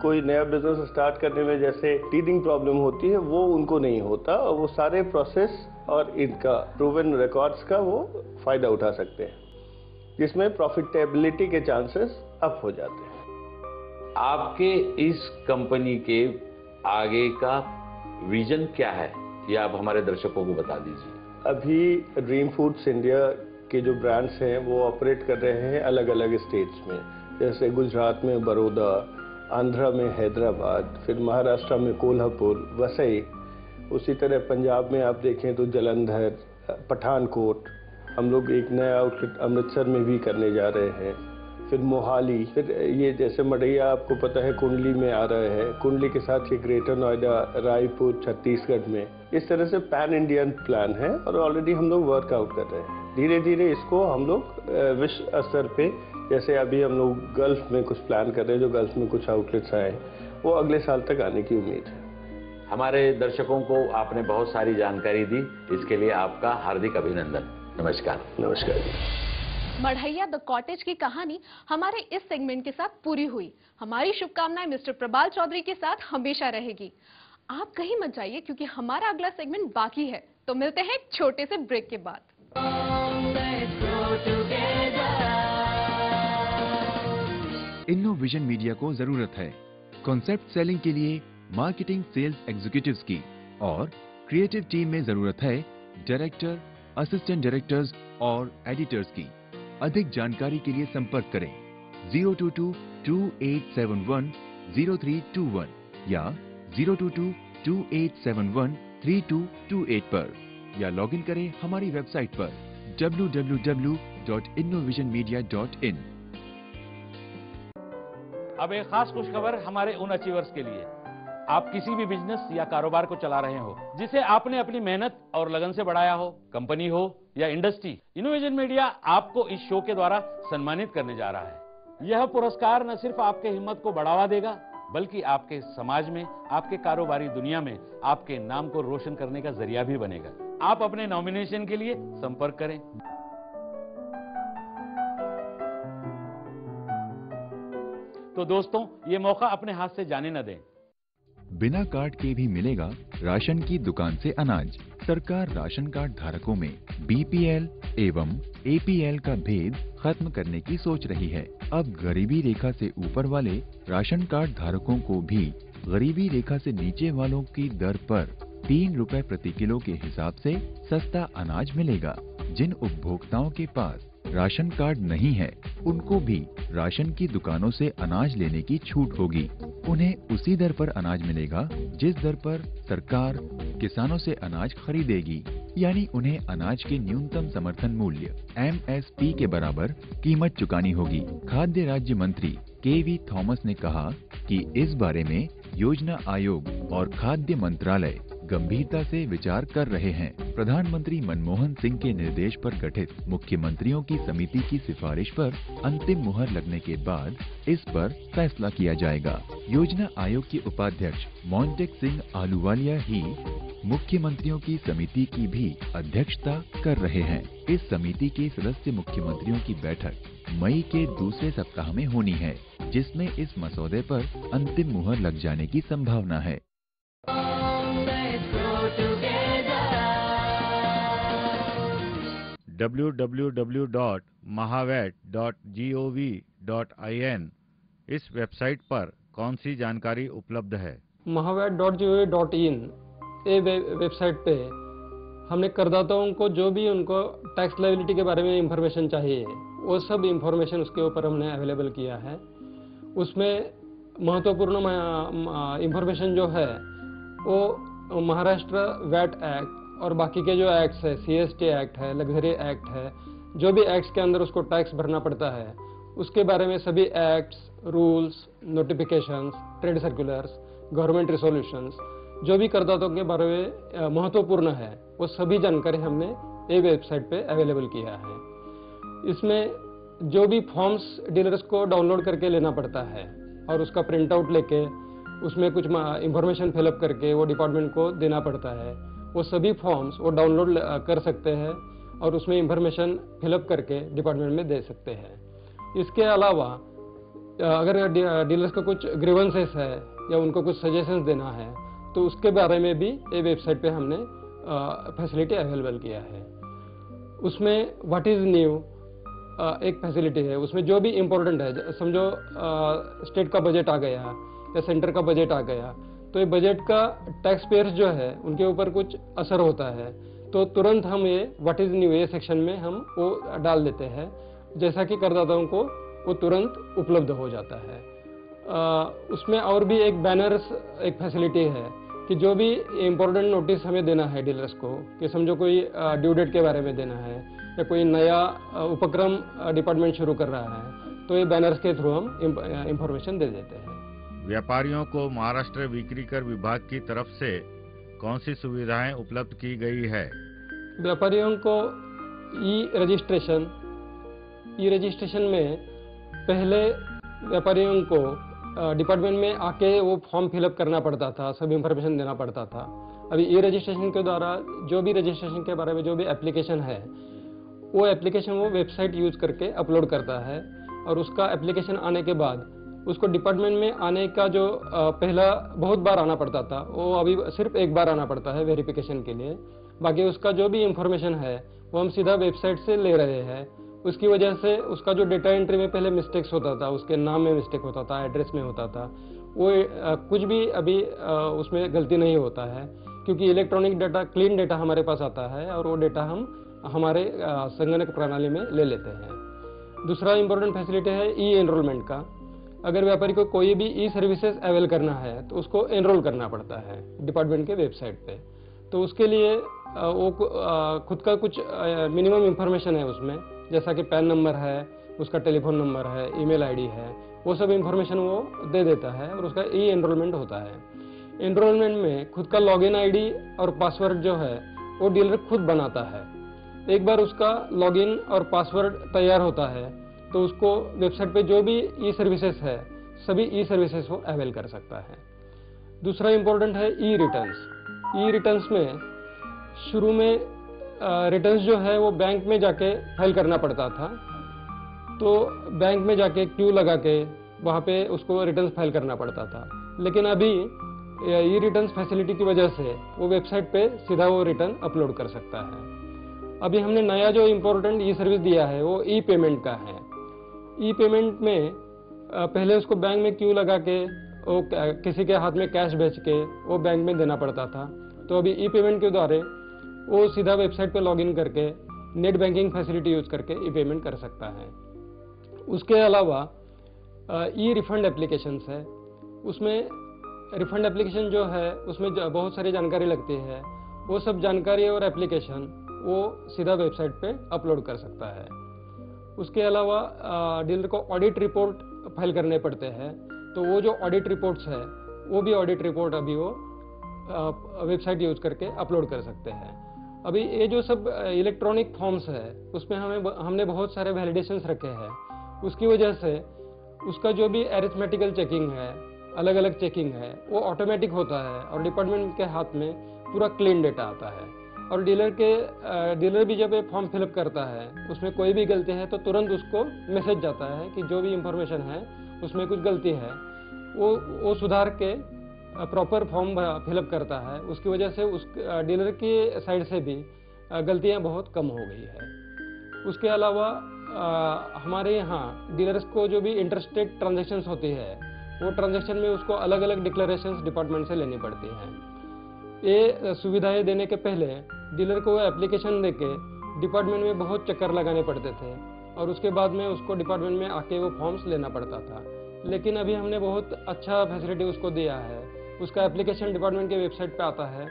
कोई नया business start करने में जैसे टीथिंग प्रॉब्लम होती है वो उनको नहीं होता, और वो सारे प्रोसेस और इनका प्रूवन रिकॉर्ड्स का वो फायदा उठा सकते हैं, जिसमें प्रॉफिटेबिलिटी के चांसेस अप हो जाते हैं। आपके इस कंपनी के आगे का विजन क्या है, ये आप हमारे दर्शकों को बता दीजिए। अभी ड्रीम फूड्स इंडिया के जो ब्रांड्स हैं वो ऑपरेट कर रहे हैं अलग अलग स्टेट्स में, जैसे गुजरात में बड़ौदा, आंध्रा में हैदराबाद, फिर महाराष्ट्र में कोल्हापुर, वसई, उसी तरह पंजाब में आप देखें तो जलंधर, पठानकोट, हम लोग एक नया आउटलेट अमृतसर में भी करने जा रहे हैं, फिर मोहाली, फिर ये जैसे मढ़ैया आपको पता है कुंडली में आ रहे हैं, कुंडली के साथ ये ग्रेटर नोएडा, रायपुर, छत्तीसगढ़ में, इस तरह से पैन इंडियन प्लान है और ऑलरेडी हम लोग वर्कआउट कर रहे हैं। धीरे धीरे इसको हम लोग विश्व स्तर पे, जैसे अभी हम लोग गल्फ में कुछ प्लान कर रहे हैं, जो गल्फ में कुछ आउटलेट्स आए, वो अगले साल तक आने की उम्मीद है। हमारे दर्शकों को आपने बहुत सारी जानकारी दी, इसके लिए आपका हार्दिक अभिनंदन। नमस्कार। नमस्कार। मढ़ैया द कॉटेज की कहानी हमारे इस सेगमेंट के साथ पूरी हुई। हमारी शुभकामनाएं मिस्टर प्रबाल चौधरी के साथ हमेशा रहेगी। आप कहीं मत जाइए क्योंकि हमारा अगला सेगमेंट बाकी है, तो मिलते हैं एक छोटे से ब्रेक के बाद। इनोविजन मीडिया को जरूरत है कॉन्सेप्ट सेलिंग के लिए मार्केटिंग सेल्स एग्जीक्यूटिव्स की, और क्रिएटिव टीम में जरूरत है डायरेक्टर, असिस्टेंट डायरेक्टर्स और एडिटर्स की। अधिक जानकारी के लिए संपर्क करें 022-2871-0321 या 022-2871-3228 पर, या लॉगिन करें हमारी वेबसाइट पर www.innovisionmedia.in। अब एक खास खुशखबर हमारे उन अचीवर्स के लिए। आप किसी भी बिजनेस या कारोबार को चला रहे हो जिसे आपने अपनी मेहनत और लगन से बढ़ाया हो, कंपनी हो या इंडस्ट्री, इनोवेशन मीडिया आपको इस शो के द्वारा सम्मानित करने जा रहा है। यह पुरस्कार न सिर्फ आपके हिम्मत को बढ़ावा देगा, बल्कि आपके समाज में, आपके कारोबारी दुनिया में आपके नाम को रोशन करने का जरिया भी बनेगा। आप अपने नॉमिनेशन के लिए संपर्क करें। तो दोस्तों, ये मौका अपने हाथ से जाने न दें। बिना कार्ड के भी मिलेगा राशन की दुकान से अनाज। सरकार राशन कार्ड धारकों में बीपीएल एवं एपीएल का भेद खत्म करने की सोच रही है। अब गरीबी रेखा से ऊपर वाले राशन कार्ड धारकों को भी गरीबी रेखा से नीचे वालों की दर पर 3 रुपए प्रति किलो के हिसाब से सस्ता अनाज मिलेगा। जिन उपभोक्ताओं के पास राशन कार्ड नहीं है, उनको भी राशन की दुकानों से अनाज लेने की छूट होगी। उन्हें उसी दर पर अनाज मिलेगा जिस दर पर सरकार किसानों से अनाज खरीदेगी, यानी उन्हें अनाज के न्यूनतम समर्थन मूल्य MSP के बराबर कीमत चुकानी होगी। खाद्य राज्य मंत्री KV थॉमस ने कहा कि इस बारे में योजना आयोग और खाद्य मंत्रालय गंभीरता से विचार कर रहे हैं। प्रधानमंत्री मनमोहन सिंह के निर्देश पर गठित मुख्यमंत्रियों की समिति की सिफारिश पर अंतिम मुहर लगने के बाद इस पर फैसला किया जाएगा। योजना आयोग के उपाध्यक्ष मोंटेक सिंह आहलूवालिया ही मुख्यमंत्रियों की समिति की भी अध्यक्षता कर रहे हैं। इस समिति के सदस्य मुख्यमंत्रियों की बैठक मई के दूसरे सप्ताह में होनी है, जिसमें इस मसौदे पर अंतिम मुहर लग जाने की संभावना है। www.mahavet.gov.in इस वेबसाइट पर कौन सी जानकारी उपलब्ध है? mahavet.gov.in ये वेबसाइट पे हमने करदाताओं को जो भी उनको टैक्स लायबिलिटी के बारे में इंफॉर्मेशन चाहिए, वो सब इंफॉर्मेशन उसके ऊपर हमने अवेलेबल किया है। उसमें महत्वपूर्ण इंफॉर्मेशन जो है वो महाराष्ट्र वैट एक्ट और बाकी के जो एक्ट्स है, CST एक्ट है, लग्जरी एक्ट है, जो भी एक्ट्स के अंदर उसको टैक्स भरना पड़ता है, उसके बारे में सभी acts, rules, notifications, trade circulars, government resolutions, जो भी करदाताओं के बारे में महत्वपूर्ण है, वो सभी जानकारी हमने ये वेबसाइट पे अवेलेबल किया है। इसमें जो भी फॉर्म्स डीलर्स को डाउनलोड करके लेना पड़ता है और उसका प्रिंट आउट लेके उसमें कुछ इंफॉर्मेशन फिलअप करके वो डिपार्टमेंट को देना पड़ता है, वो सभी फॉर्म्स वो डाउनलोड कर सकते हैं और उसमें इंफॉर्मेशन फिलअप करके डिपार्टमेंट में दे सकते हैं। इसके अलावा अगर डीलर्स को कुछ ग्रीवेंसेस है या उनको कुछ सजेशंस देना है तो उसके बारे में भी ये वेबसाइट पे हमने फैसिलिटी अवेलेबल किया है। उसमें व्हाट इज़ न्यू एक फैसिलिटी है, उसमें जो भी इम्पोर्टेंट है, समझो स्टेट का बजट आ गया या सेंटर का बजट आ गया, तो ये बजट का टैक्स पेयर्स जो है उनके ऊपर कुछ असर होता है, तो तुरंत हम ये व्हाट इज़ न्यू ये सेक्शन में हम वो डाल देते हैं, जैसा कि करदाताओं को वो तुरंत उपलब्ध हो जाता है। उसमें और भी एक बैनर्स एक फैसिलिटी है कि जो भी इम्पोर्टेंट नोटिस हमें देना है डीलर्स को, कि समझो कोई ड्यू डेट के बारे में देना है या कोई नया उपक्रम डिपार्टमेंट शुरू कर रहा है, तो ये बैनर्स के थ्रू हम इंफॉर्मेशन दे देते हैं। व्यापारियों को महाराष्ट्र बिक्री कर विभाग की तरफ से कौन सी सुविधाएं उपलब्ध की गई है? व्यापारियों को ई रजिस्ट्रेशन में पहले व्यापारियों को डिपार्टमेंट में आके वो फॉर्म फिलअप करना पड़ता था, सब इंफॉर्मेशन देना पड़ता था। अभी ई रजिस्ट्रेशन के द्वारा जो भी रजिस्ट्रेशन के बारे में जो भी एप्लीकेशन है, वो एप्लीकेशन वो वेबसाइट यूज करके अपलोड करता है, और उसका एप्लीकेशन आने के बाद उसको डिपार्टमेंट में आने का जो पहला बहुत बार आना पड़ता था, वो अभी सिर्फ एक बार आना पड़ता है वेरिफिकेशन के लिए। बाकी उसका जो भी इंफॉर्मेशन है वो हम सीधा वेबसाइट से ले रहे हैं। उसकी वजह से उसका जो डेटा एंट्री में पहले मिस्टेक्स होता था, उसके नाम में मिस्टेक होता था, एड्रेस में होता था, वो कुछ भी अभी उसमें गलती नहीं होता है, क्योंकि इलेक्ट्रॉनिक डाटा क्लीन डेटा हमारे पास आता है और वो डेटा हम हमारे संगणक प्रणाली में ले लेते हैं। दूसरा इंपॉर्टेंट फैसिलिटी है ई एनरोलमेंट का। अगर व्यापारी को कोई भी ई सर्विसेज अवेल करना है तो उसको एनरोल करना पड़ता है डिपार्टमेंट के वेबसाइट पे। तो उसके लिए वो खुद का कुछ मिनिमम इंफॉर्मेशन है उसमें, जैसा कि पैन नंबर है, उसका टेलीफोन नंबर है, ईमेल आईडी है, वो सब इंफॉर्मेशन वो दे देता है और उसका ई एनरोलमेंट होता है। एनरोलमेंट में खुद का लॉगिन आईडी और पासवर्ड जो है वो डीलर खुद बनाता है। एक बार उसका लॉगिन और पासवर्ड तैयार होता है तो उसको वेबसाइट पे जो भी ई सर्विसेज है, सभी ई सर्विसेज वो अवेल कर सकता है। दूसरा इंपॉर्टेंट है ई रिटर्न्स। ई रिटर्न्स में शुरू में रिटर्न्स जो है वो बैंक में जाके फाइल करना पड़ता था, तो बैंक में जाके क्यू लगा के वहाँ पे उसको रिटर्न्स फाइल करना पड़ता था। लेकिन अभी ई रिटर्न्स फैसिलिटी की वजह से वो वेबसाइट पे सीधा वो रिटर्न अपलोड कर सकता है। अभी हमने नया जो इम्पोर्टेंट ई सर्विस दिया है वो ई पेमेंट का है। ई पेमेंट में पहले उसको बैंक में क्यू लगा के वो किसी के हाथ में कैश भेज के वो बैंक में देना पड़ता था, तो अभी ई पेमेंट के द्वारा वो सीधा वेबसाइट पे लॉगिन करके नेट बैंकिंग फैसिलिटी यूज करके ई पेमेंट कर सकता है। उसके अलावा ई रिफंड एप्लीकेशंस है। उसमें रिफंड एप्लीकेशन जो है उसमें बहुत सारी जानकारी लगती है, वो सब जानकारी और एप्लीकेशन वो सीधा वेबसाइट पे अपलोड कर सकता है। उसके अलावा डीलर को ऑडिट रिपोर्ट फाइल करने पड़ते हैं, तो वो जो ऑडिट रिपोर्ट्स है वो भी ऑडिट रिपोर्ट अभी वो वेबसाइट यूज करके अपलोड कर सकते हैं। अभी ये जो सब इलेक्ट्रॉनिक फॉर्म्स है उसमें हमने बहुत सारे वैलिडेशंस रखे हैं। उसकी वजह से उसका जो भी एरिथमेटिकल चेकिंग है, अलग अलग चेकिंग है, वो ऑटोमेटिक होता है और डिपार्टमेंट के हाथ में पूरा क्लीन डेटा आता है। और डीलर भी जब ये फॉर्म फिलअप करता है उसमें कोई भी गलती है तो तुरंत उसको मैसेज जाता है कि जो भी इंफॉर्मेशन है उसमें कुछ गलती है, वो सुधार के प्रॉपर फॉर्म फिलअप करता है। उसकी वजह से उस डीलर की साइड से भी गलतियां बहुत कम हो गई है। उसके अलावा हमारे यहाँ डीलर्स को जो भी इंटरस्टेट ट्रांजैक्शंस होती है वो ट्रांजैक्शन में उसको अलग अलग डिक्लेरेशंस डिपार्टमेंट से लेनी पड़ती हैं। ये सुविधाएं देने के पहले डीलर को एप्लीकेशन देके डिपार्टमेंट में बहुत चक्कर लगाने पड़ते थे और उसके बाद में उसको डिपार्टमेंट में आके वो फॉर्म्स लेना पड़ता था। लेकिन अभी हमने बहुत अच्छा फैसिलिटी उसको दिया है। उसका एप्लीकेशन डिपार्टमेंट के वेबसाइट पे आता है,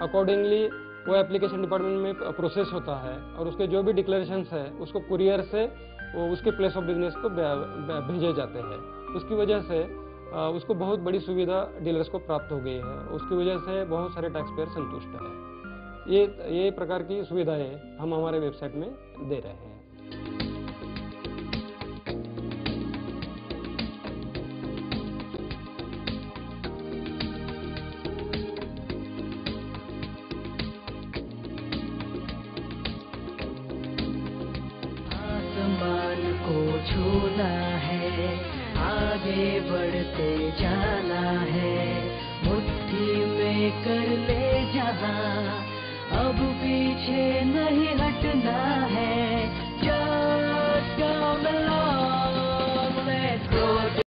अकॉर्डिंगली वो एप्लीकेशन डिपार्टमेंट में प्रोसेस होता है और उसके जो भी डिक्लेरेशंस है उसको कुरियर से वो उसके प्लेस ऑफ बिजनेस को भेजे जाते हैं। उसकी वजह से उसको बहुत बड़ी सुविधा डीलर्स को प्राप्त हो गई है। उसकी वजह से बहुत सारे टैक्स पेयर संतुष्ट हैं। ये प्रकार की सुविधाएं हम हमारे वेबसाइट में दे रहे हैं। आसमान को छूना है, आज बढ़ते जाना है, मुट्ठी में कर ले जहां, अब पीछे